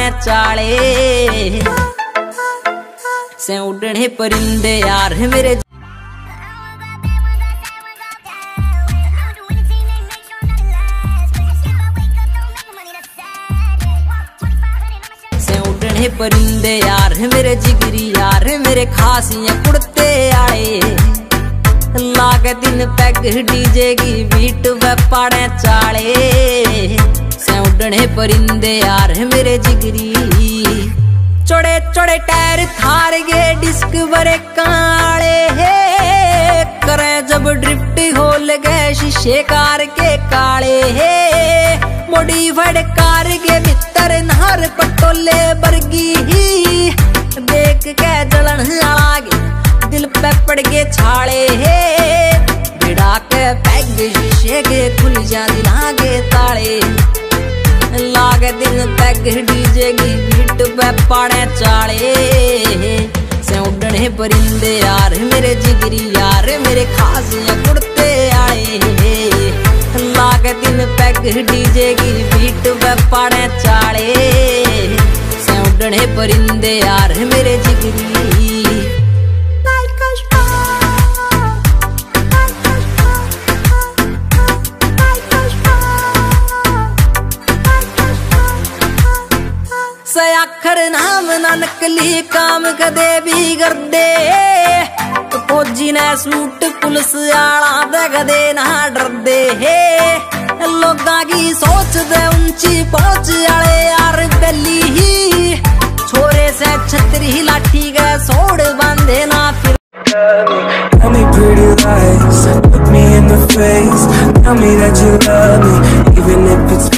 पाड़े चाले से उड़ने परिंदे यार मेरे। से उड़ने परिंदे यार मेरे जिगरी यार मेरे खासियां कुड़ते आए लागे दिन पैग डीजे की बीट व पाड़े चाले से उड़ने परिंदे यार मेरे जिगरी। चौड़े चौड़े टायर थार गे डिस्क बरे काले करे जब ड्रिफ्ट खोल गए शीशे कार के काले मॉडिफाइड कार के भीतर नहर पटोले बरगी देख के जलन आगे दिल पे पड़ के छाले भिड़ा के पैग शीशे के खुल जा दिला के ताले लागे दिन पैग डीजे की बीट पे पाड़े चाले से उड़ने परिंदे यार मेरे जिगरी यार मेरे खासियां कुड़ते आए लागे दिन पैग डीजे की बीट पे पाड़े चाले से उड़ने परिंदे यार मेरे जिगरी। आखर नाम ना नकली काम कदे भी कर दे तो फौजी ने सूट पुलिस आला दे कदे ना डर दे लोगां की सोच दे ऊंची पहुंच आले यार गली ही छोरे से छतरी लाठी के सोड़ बांधे ना फिर। Tell me pretty lies, look me in the face, tell me that you love me even if it's